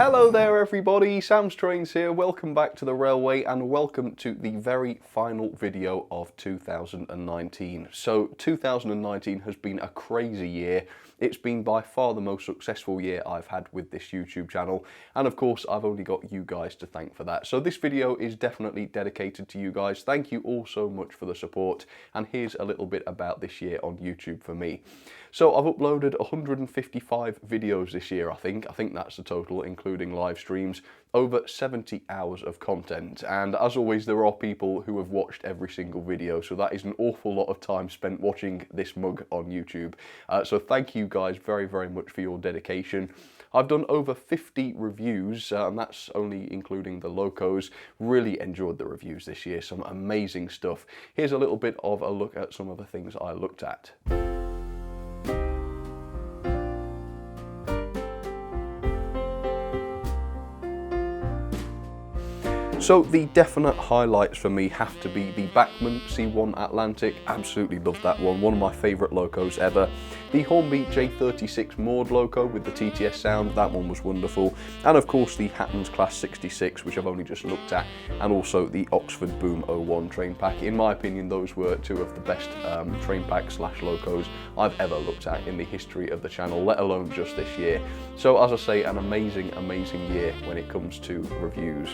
Hello there everybody, Sam's Trains here, welcome back to the railway and welcome to the very final video of 2019. So 2019 has been a crazy year. It's been by far the most successful year I've had with this YouTube channel, and of course I've only got you guys to thank for that. So this video is definitely dedicated to you guys. Thank you all so much for the support, and here's a little bit about this year on YouTube for me. So I've uploaded 155 videos this year, I think that's the total, including live streams, over 70 hours of content, and as always there are people who have watched every single video, so that is an awful lot of time spent watching this mug on YouTube. So thank you guys very, very much for your dedication. I've done over 50 reviews, and that's only including the locos. Really enjoyed the reviews this year, some amazing stuff. Here's a little bit of a look at some of the things I looked at. So the definite highlights for me have to be the Bachmann C1 Atlantic. Absolutely love that one of my favourite locos ever. The Hornby J36 Maud loco with the TTS sound, that one was wonderful. And of course the Hattons Class 66, which I've only just looked at, and also the Oxford Boom 01 train pack. In my opinion, those were two of the best train pack slash locos I've ever looked at in the history of the channel, let alone just this year. So as I say, an amazing, amazing year when it comes to reviews.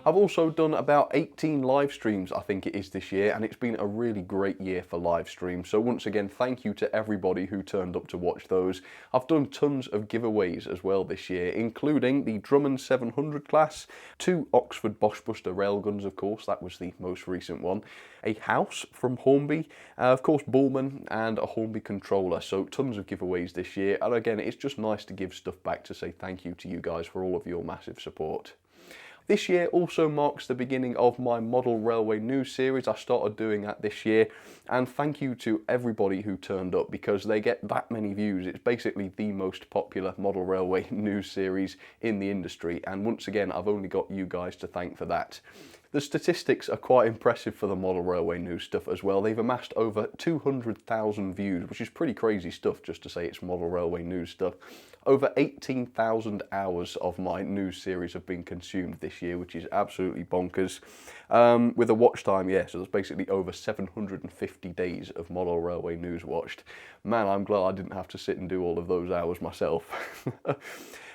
I've also done about 18 live streams, I think it is, this year, and it's been a really great year for live streams. So once again, thank you to everybody who turned up to watch those. I've done tons of giveaways as well this year, including the Drummond 700 class, 2 Oxford Boschbuster railguns, of course, that was the most recent one, a house from Hornby, of course Bullman, and a Hornby controller. So tons of giveaways this year, and again, it's just nice to give stuff back to say thank you to you guys for all of your massive support. This year also marks the beginning of my Model Railway News series. I started doing that this year, and thank you to everybody who turned up because they get that many views. It's basically the most popular Model Railway News series in the industry, and once again I've only got you guys to thank for that. The statistics are quite impressive for the Model Railway News stuff as well. They've amassed over 200,000 views, which is pretty crazy stuff just to say it's Model Railway News stuff. Over 18,000 hours of my news series have been consumed this year, which is absolutely bonkers. With a watch time, yeah, so that's basically over 750 days of Model Railway News watched. Man, I'm glad I didn't have to sit and do all of those hours myself.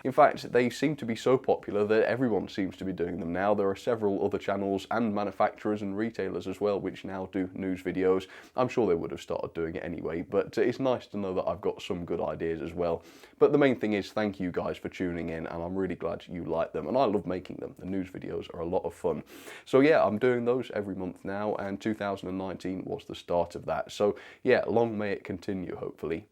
In fact, they seem to be so popular that everyone seems to be doing them now. There are several other channels and manufacturers and retailers as well which now do news videos. I'm sure they would have started doing it anyway, but it's nice to know that I've got some good ideas as well. But the main thing is thank you guys for tuning in, and I'm really glad you like them, and I love making them. The news videos are a lot of fun. So yeah, I'm doing those every month now, and 2019 was the start of that. So yeah, long may it continue, hopefully.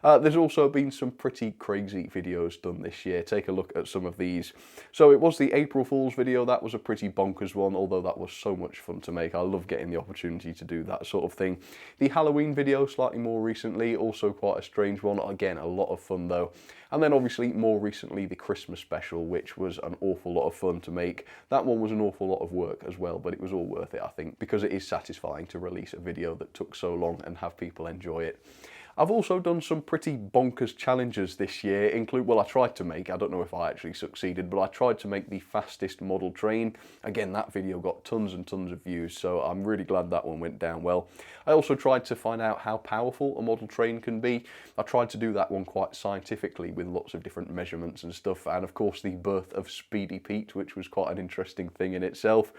There's also been some pretty crazy videos done this year. Take a look at some of these. So it was the April Fool's video. That was a pretty bonkers one, although that was so much fun to make. I love getting the opportunity to do that sort of thing. The Halloween video, slightly more recently, also quite a strange one. Again, a lot of fun though. And then obviously more recently the Christmas special, which was an awful lot of fun to make. That one was an awful lot of work as well, but it was all worth it, I think, because it is satisfying to release a video that took so long and have people enjoy it. I've also done some pretty bonkers challenges this year, I tried to make, I don't know if I actually succeeded, but I tried to make the fastest model train. Again, that video got tons and tons of views, so I'm really glad that one went down well. I also tried to find out how powerful a model train can be. I tried to do that one quite scientifically with lots of different measurements and stuff, and of course the birth of Speedy Pete, which was quite an interesting thing in itself.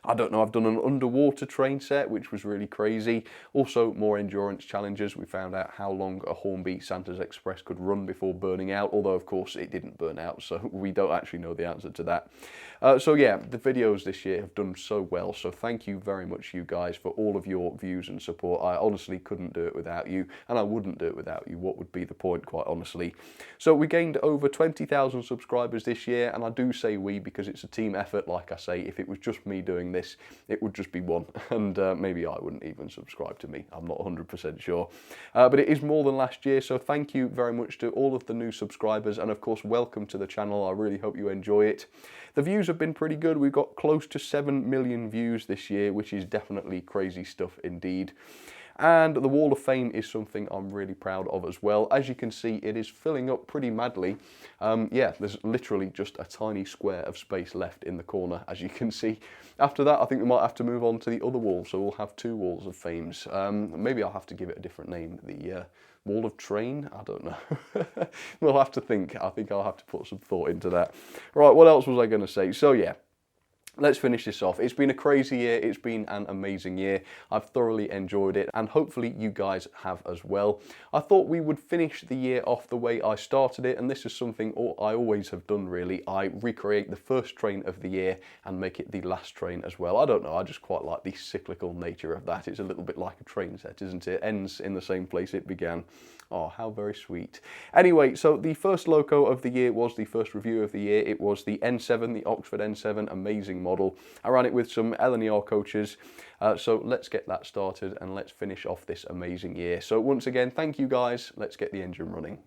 I don't know, I've done an underwater train set, which was really crazy. Also more endurance challenges. We found out how long a Hornby Santa's Express could run before burning out, although of course it didn't burn out, so we don't actually know the answer to that. So yeah, the videos this year have done so well, so thank you very much you guys for all of your views and support. I honestly couldn't do it without you, and I wouldn't do it without you. What would be the point, quite honestly? So we gained over 20,000 subscribers this year, and I do say we because it's a team effort. Like I say, if it was just me doing this, it would just be one, and maybe I wouldn't even subscribe to me. I'm not 100% sure. But it is more than last year, so thank you very much to all of the new subscribers, and of course welcome to the channel. I really hope you enjoy it. The views have been pretty good. We've got close to 7 million views this year, which is definitely crazy stuff indeed. And the Wall of Fame is something I'm really proud of as well. As you can see, it is filling up pretty madly. Yeah, there's literally just a tiny square of space left in the corner, as you can see. After that, I think we might have to move on to the other wall, so we'll have 2 walls of fames. Maybe I'll have to give it a different name, the Wall of Train? I don't know. We'll have to think. I think I'll have to put some thought into that. Right, what else was I going to say? So yeah, let's finish this off. It's been a crazy year. It's been an amazing year. I've thoroughly enjoyed it, and hopefully you guys have as well. I thought we would finish the year off the way I started it, and this is something I always have done really. I recreate the first train of the year and make it the last train as well. I don't know, I just quite like the cyclical nature of that. It's a little bit like a train set, isn't it? Ends in the same place it began. Oh, how very sweet. Anyway, so the first loco of the year was the first review of the year. It was the N7, the Oxford N7, amazing model. I ran it with some LNER coaches. So let's get that started and let's finish off this amazing year. So once again, thank you guys. Let's get the engine running.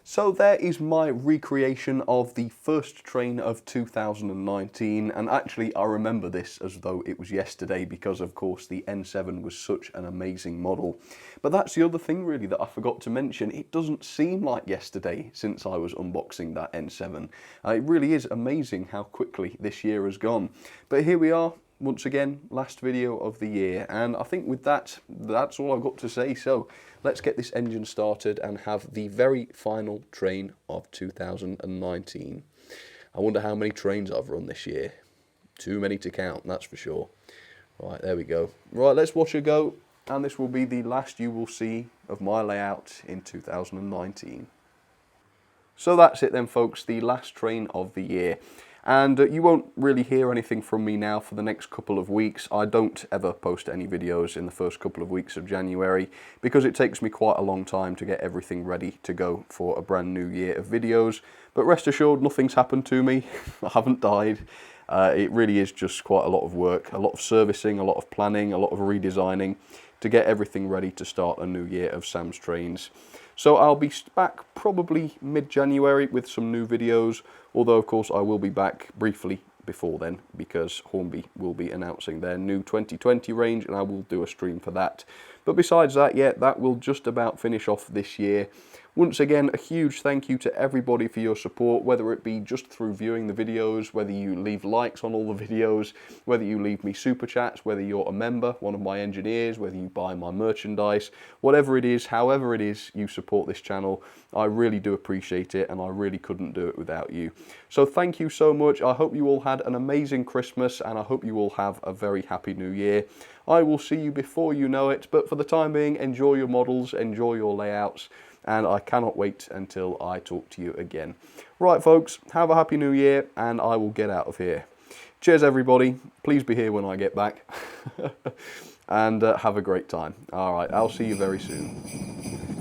So there is my recreation of the first train of 2019, and actually I remember this as though it was yesterday because of course the N7 was such an amazing model. But that's the other thing really that I forgot to mention. It doesn't seem like yesterday since I was unboxing that N7. It really is amazing how quickly this year has gone. But here we are. Once again, last video of the year, and I think with that, that's all I've got to say. So let's get this engine started and have the very final train of 2019. I wonder how many trains I've run this year. Too many to count, that's for sure. Right, there we go. Right, let's watch her go, and this will be the last you will see of my layout in 2019. So that's it then, folks, the last train of the year. And you won't really hear anything from me now for the next couple of weeks. I don't ever post any videos in the first couple of weeks of January because it takes me quite a long time to get everything ready to go for a brand new year of videos. But rest assured, nothing's happened to me. I haven't died. It really is just quite a lot of work, a lot of servicing, a lot of planning, a lot of redesigning to get everything ready to start a new year of Sam's Trains. So I'll be back probably mid-January with some new videos, although of course I will be back briefly before then because Hornby will be announcing their new 2020 range and I will do a stream for that. But besides that, yeah, that will just about finish off this year. Once again, a huge thank you to everybody for your support, whether it be just through viewing the videos, whether you leave likes on all the videos, whether you leave me super chats, whether you're a member, one of my engineers, whether you buy my merchandise, whatever it is, however it is you support this channel, I really do appreciate it and I really couldn't do it without you. So thank you so much. I hope you all had an amazing Christmas and I hope you all have a very happy new year. I will see you before you know it, but for the time being, enjoy your models, enjoy your layouts, and I cannot wait until I talk to you again. Right, folks, have a happy new year, and I will get out of here. Cheers, everybody. Please be here when I get back, and have a great time. All right, I'll see you very soon.